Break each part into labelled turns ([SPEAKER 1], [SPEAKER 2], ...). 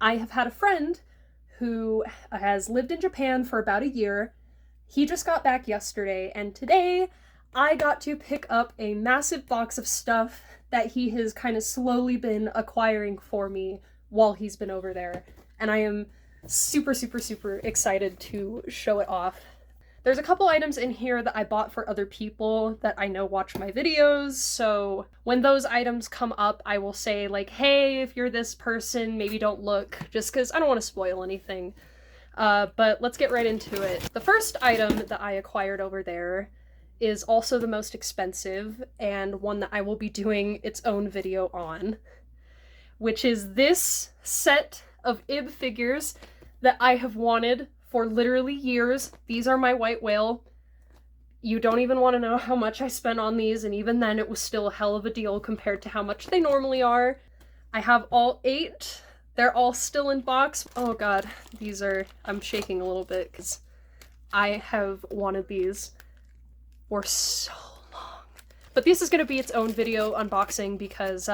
[SPEAKER 1] I have had a friend who has lived in Japan for about a year. He just got back yesterday, and today I got to pick up a massive box of stuff that he has kind of slowly been acquiring for me while he's been over there. And I am super, super, super excited to show it off. There's a couple items in here that I bought for other people that I know watch my videos, so when those items come up, I will say, like, hey, if you're this person, maybe don't look, just because I don't want to spoil anything. But let's get right into it. The first item that I acquired over there is also the most expensive, and one that I will be doing its own video on, which is this set of IB figures that I have wanted for literally years. These are my white whale. You don't even want to know how much I spent on these, and even then it was still a hell of a deal compared to how much they normally are. I have all 8. They're all still in box. Oh god, these are... I'm shaking a little bit because I have wanted these for so long. But this is going to be its own video unboxing because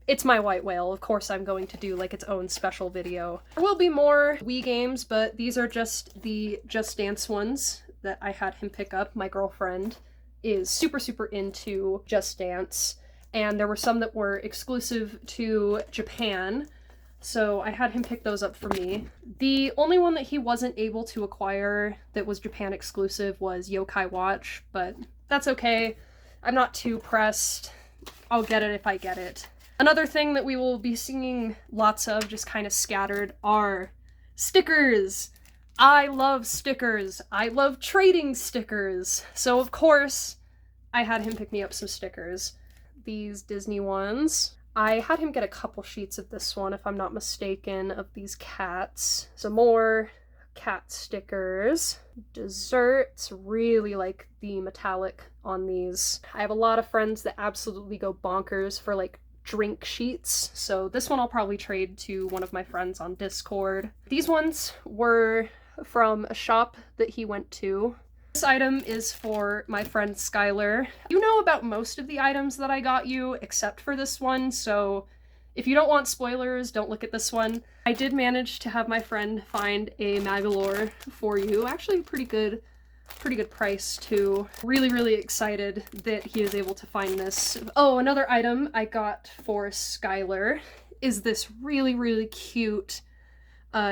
[SPEAKER 1] it's my white whale. Of course I'm going to do like its own special video. There will be more Wii games, but these are just the Just Dance ones that I had him pick up. My girlfriend is super, super into Just Dance, and there were some that were exclusive to Japan, so I had him pick those up for me. The only one that he wasn't able to acquire that was Japan exclusive was Yokai Watch, but that's okay. I'm not too pressed. I'll get it if I get it. Another thing that we will be seeing lots of, just kind of scattered, are stickers. I love stickers. I love trading stickers. So of course, I had him pick me up some stickers. These Disney ones. I had him get a couple sheets of this one, if I'm not mistaken, of these cats. Some more cat stickers. Desserts. Really like the metallic on these. I have a lot of friends that absolutely go bonkers for like drink sheets, so this one I'll probably trade to one of my friends on Discord. These ones were from a shop that he went to. This item is for my friend Skylar. You know about most of the items that I got you, except for this one, so if you don't want spoilers, don't look at this one. I did manage to have my friend find a Magalore for you. Actually a pretty good price too. Really, really excited that he is able to find this. Oh, another item I got for Skylar is this really, really cute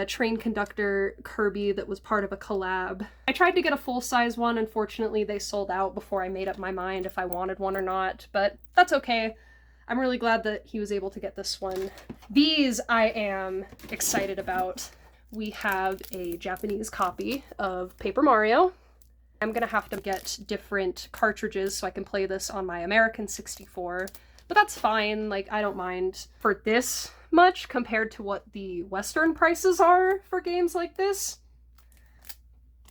[SPEAKER 1] train conductor Kirby that was part of a collab. I tried to get a full-size one. Unfortunately, they sold out before I made up my mind if I wanted one or not, but that's okay. I'm really glad that he was able to get this one. These I am excited about. We have a Japanese copy of Paper Mario. I'm gonna have to get different cartridges so I can play this on my American 64, but that's fine, like, I don't mind for this much compared to what the Western prices are for games like this.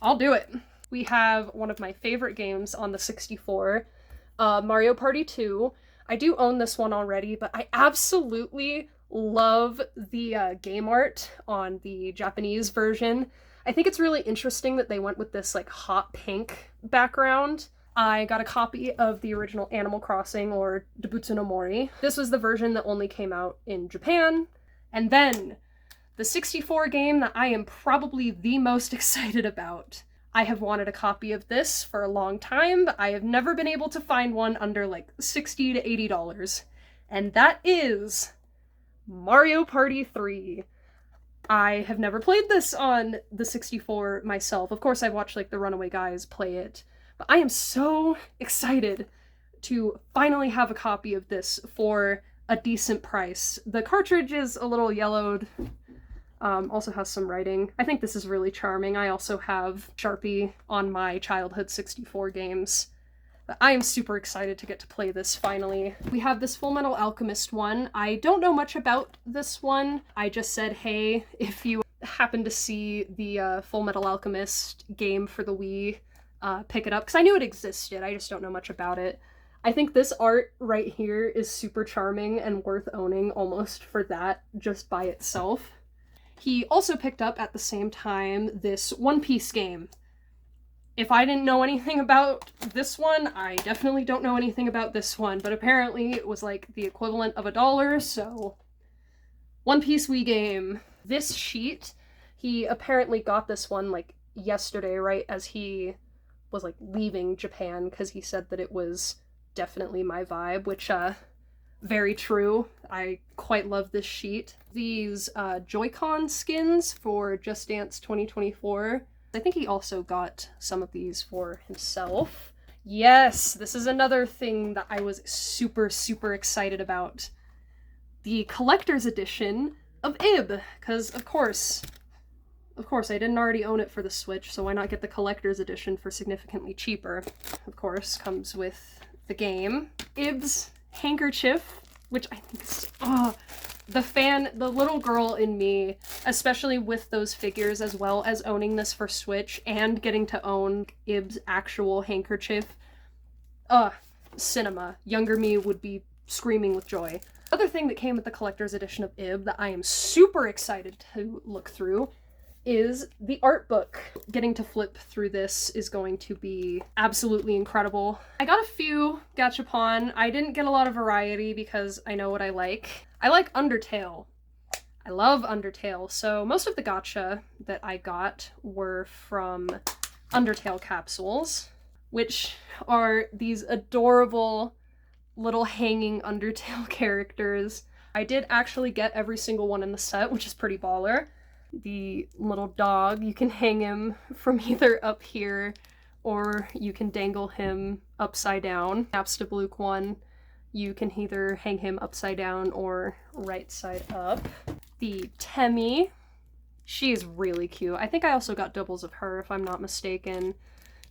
[SPEAKER 1] I'll do it. We have one of my favorite games on the 64, Mario Party 2. I do own this one already, but I absolutely love the game art on the Japanese version. I think it's really interesting that they went with this like hot pink background. I got a copy of the original Animal Crossing, or Debutsu no Mori. This was the version that only came out in Japan. And then the 64 game that I am probably the most excited about. I have wanted a copy of this for a long time, but I have never been able to find one under like $60 to $80. And that is Mario Party 3. I have never played this on the 64 myself. Of course, I've watched like the Runaway Guys play it, but I am so excited to finally have a copy of this for a decent price. The cartridge is a little yellowed, also has some writing. I think this is really charming. I also have Sharpie on my childhood 64 games. I am super excited to get to play this finally. We have this Full Metal Alchemist one. I don't know much about this one. I just said, hey, if you happen to see the Full Metal Alchemist game for the Wii, pick it up, because I knew it existed. I just don't know much about it. I think this art right here is super charming and worth owning almost for that just by itself. He also picked up at the same time this One Piece game. If I didn't know anything about this one, I definitely don't know anything about this one, but apparently it was like the equivalent of $1, so One Piece Wii game. This sheet, he apparently got this one like yesterday, right as he was like leaving Japan, because he said that it was definitely my vibe, which very true. I quite love this sheet. These Joy-Con skins for Just Dance 2024. I think he also got some of these for himself. Yes, this is another thing that I was super, super excited about. The collector's edition of Ib, because of course, I didn't already own it for the Switch, so why not get the collector's edition for significantly cheaper? Of course, comes with the game. Ib's handkerchief, which I think is, the little girl in me, especially with those figures, as well as owning this for Switch and getting to own Ib's actual handkerchief. Cinema. Younger me would be screaming with joy. Other thing that came with the collector's edition of Ib that I am super excited to look through is the art book. Getting to flip through this is going to be absolutely incredible. I got a few gachapon. I didn't get a lot of variety because I know what I like. I like Undertale. I love Undertale, so most of the gacha that I got were from Undertale capsules, which are these adorable little hanging Undertale characters. I did actually get every single one in the set, which is pretty baller. The little dog, you can hang him from either up here or you can dangle him upside down. Napstablook one, you can either hang him upside down or right side up. The Temmie, she is really cute. I think I also got doubles of her, if I'm not mistaken.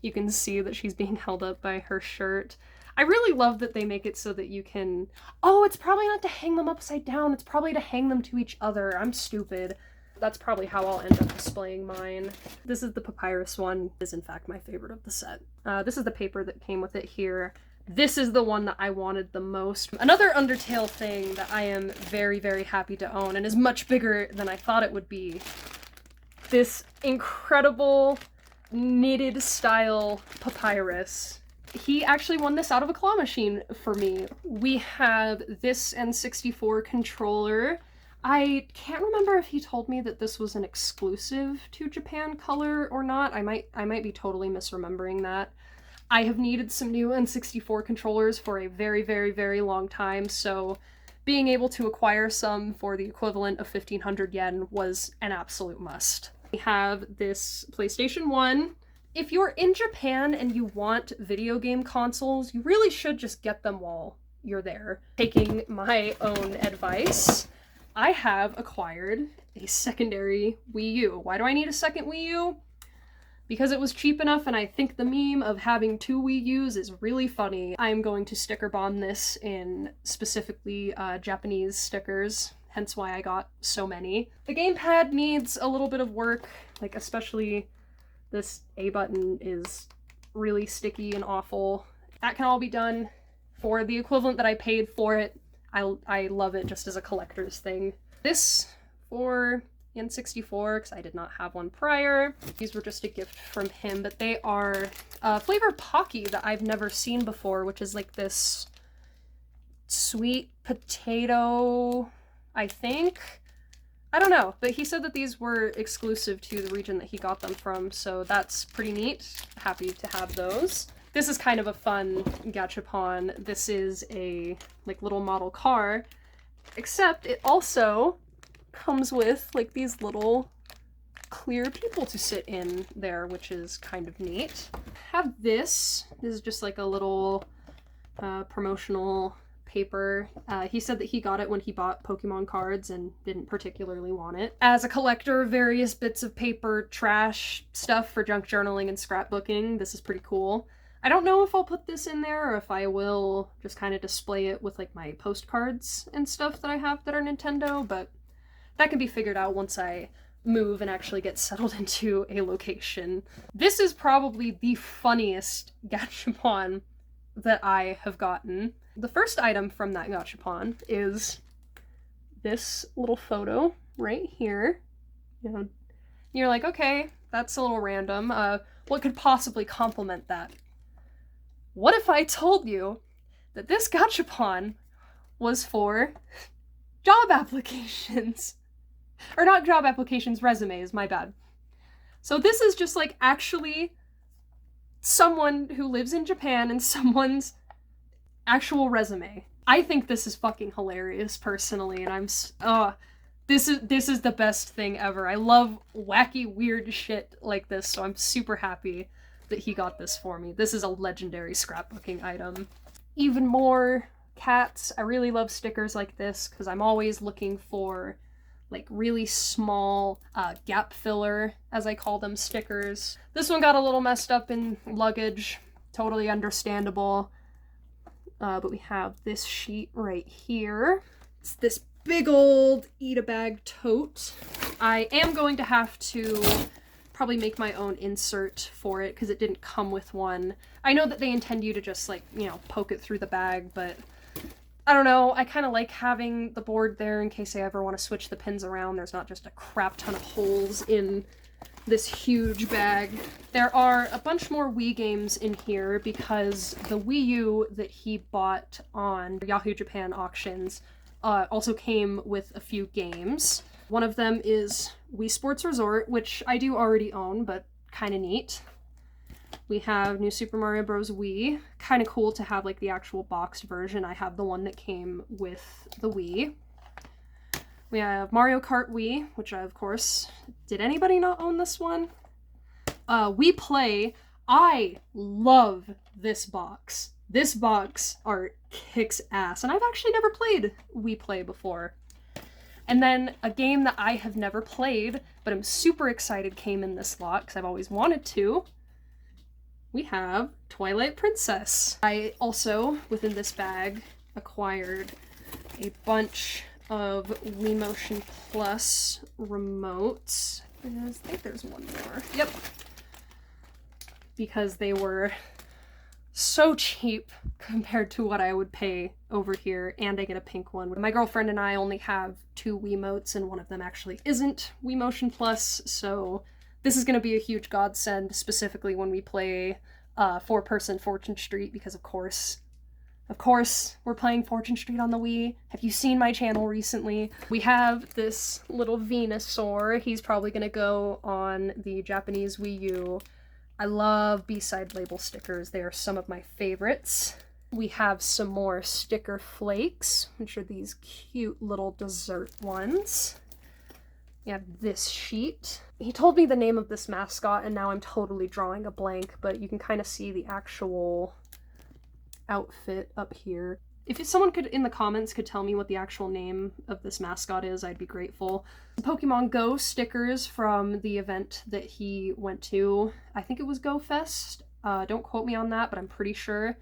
[SPEAKER 1] You can see that she's being held up by her shirt. I really love that they make it so that you can... Oh, it's probably not to hang them upside down. It's probably to hang them to each other. I'm stupid. That's probably how I'll end up displaying mine. This is the papyrus one. Is in fact my favorite of the set. This is the paper that came with it here. This is the one that I wanted the most. Another Undertale thing that I am very, very happy to own, and is much bigger than I thought it would be. This incredible knitted style papyrus. He actually won this out of a claw machine for me. We have this N64 controller. I can't remember if he told me that this was an exclusive to Japan color or not. I might be totally misremembering that. I have needed some new N64 controllers for a very, very, very long time, so being able to acquire some for the equivalent of 1,500 yen was an absolute must. We have this PlayStation 1. If you're in Japan and you want video game consoles, you really should just get them while you're there. Taking my own advice, I have acquired a secondary Wii U. Why do I need a second Wii U? Because it was cheap enough, and I think the meme of having two Wii U's is really funny. I'm going to sticker bond this in specifically Japanese stickers, hence why I got so many. The gamepad needs a little bit of work, like especially this A button is really sticky and awful. That can all be done for the equivalent that I paid for it. I love it just as a collector's thing. This for N64, because I did not have one prior. These were just a gift from him, but they are flavor Pocky that I've never seen before, which is like this sweet potato, I think. I don't know, but he said that these were exclusive to the region that he got them from, so that's pretty neat. Happy to have those. This is kind of a fun gachapon. This is a like little model car, except it also comes with like these little clear people to sit in there, which is kind of neat. Have this. This is just like a little promotional paper. He said that he got it when he bought Pokemon cards and didn't particularly want it. As a collector of various bits of paper, trash, stuff for junk journaling and scrapbooking, this is pretty cool. I don't know if I'll put this in there or if I will just kind of display it with like my postcards and stuff that I have that are Nintendo, but that can be figured out once I move and actually get settled into a location. This is probably the funniest gachapon that I have gotten. The first item from that gachapon is this little photo right here. You know, you're like, okay, that's a little random. What could possibly complement that? What if I told you that this gachapon was for job applications? Or not job applications, resumes, my bad. So this is just like actually someone who lives in Japan and someone's actual resume. I think this is fucking hilarious personally, and this is the best thing ever. I love wacky, weird shit like this, so I'm super happy that he got this for me. This is a legendary scrapbooking item. Even more cats. I really love stickers like this because I'm always looking for like really small gap filler, as I call them, stickers. This one got a little messed up in luggage. Totally understandable. But we have this sheet right here. It's this big old eat-a-bag tote. I am going to have to probably make my own insert for it because it didn't come with one. I know that they intend you to just like, you know, poke it through the bag, but I don't know. I kind of like having the board there in case I ever want to switch the pins around. There's not just a crap ton of holes in this huge bag. There are a bunch more Wii games in here because the Wii U that he bought on Yahoo Japan auctions also came with a few games. One of them is Wii Sports Resort, which I do already own, but kind of neat. We have New Super Mario Bros. Wii. Kind of cool to have like the actual boxed version. I have the one that came with the Wii. We have Mario Kart Wii, which I, of course, did anybody not own this one? Wii Play. I love this box. This box art kicks ass, and I've actually never played Wii Play before. And then a game that I have never played, but I'm super excited came in this lot, because I've always wanted to. We have Twilight Princess. I also, within this bag, acquired a bunch of Wii Motion Plus remotes. I think there's one more. Yep. Because they were so cheap compared to what I would pay over here, and I get a pink one. My girlfriend and I only have 2 Wiimotes, and one of them actually isn't Wii Motion Plus, so this is going to be a huge godsend, specifically when we play 4-person Fortune Street, because of course, we're playing Fortune Street on the Wii. Have you seen my channel recently? We have this little Venusaur. He's probably going to go on the Japanese Wii U. I love B-side label stickers. They are some of my favorites. We have some more sticker flakes, which are these cute little dessert ones. We have this sheet. He told me the name of this mascot, and now I'm totally drawing a blank, but you can kind of see the actual outfit up here. If someone could, in the comments, could tell me what the actual name of this mascot is, I'd be grateful. Pokemon Go stickers from the event that he went to. I think it was Go Fest. Don't quote me on that, but I'm pretty sure.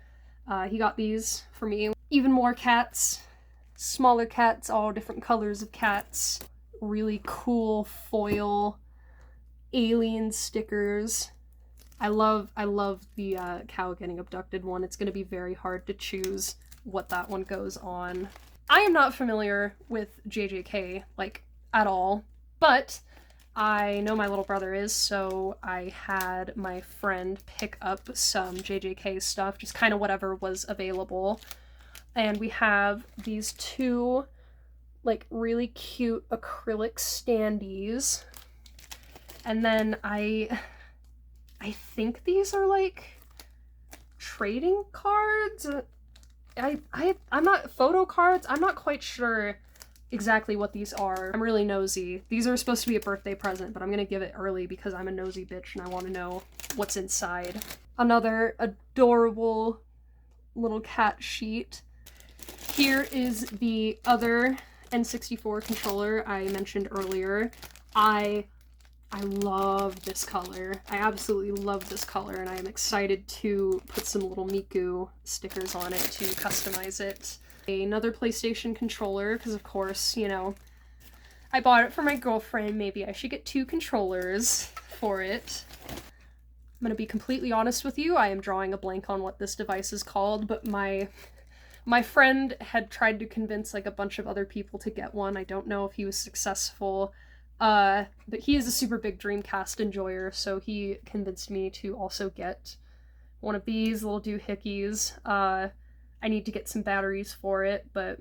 [SPEAKER 1] He got these for me. Even more cats. Smaller cats, all different colors of cats. Really cool foil alien stickers. I love the cow getting abducted one. It's going to be very hard to choose what that one goes on. I am not familiar with JJK, like, at all, but I know my little brother is, so I had my friend pick up some JJK stuff, just kind of whatever was available. And we have these 2, like, really cute acrylic standees. And then I think these are, like, trading cards? I'm not, photo cards? I'm not quite sure exactly what these are. I'm really nosy. These are supposed to be a birthday present, but I'm gonna give it early because I'm a nosy bitch and I want to know what's inside. Another adorable little cat sheet. Here is the other N64 controller I mentioned earlier. I love this color. I absolutely love this color, and I am excited to put some little Miku stickers on it to customize it. Another PlayStation controller, because of course, you know, I bought it for my girlfriend. Maybe I should get 2 controllers for it. I'm gonna be completely honest with you, I am drawing a blank on what this device is called, but my friend had tried to convince like a bunch of other people to get one. I don't know if he was successful. But he is a super big Dreamcast enjoyer, so he convinced me to also get one of these little doohickeys. I need to get some batteries for it, but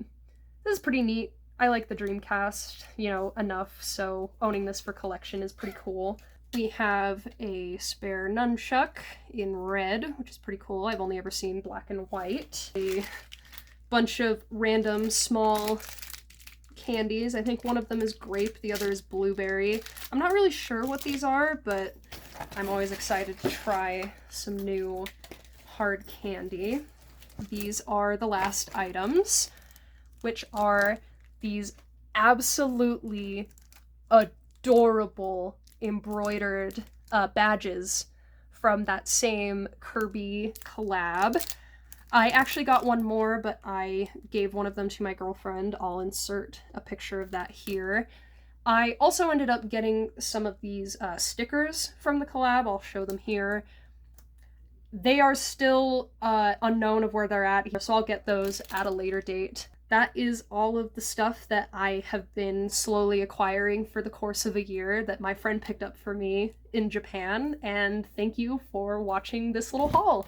[SPEAKER 1] this is pretty neat. I like the Dreamcast, you know, enough, so owning this for collection is pretty cool. We have a spare nunchuck in red, which is pretty cool. I've only ever seen black and white. A bunch of random small candies. I think one of them is grape, the other is blueberry. I'm not really sure what these are, but I'm always excited to try some new hard candy. These are the last items, which are these absolutely adorable embroidered badges from that same Kirby collab. I actually got one more, but I gave one of them to my girlfriend. I'll insert a picture of that here. I also ended up getting some of these stickers from the collab. I'll show them here. They are still unknown of where they're at, so I'll get those at a later date. That is all of the stuff that I have been slowly acquiring for the course of a year that my friend picked up for me in Japan, and thank you for watching this little haul.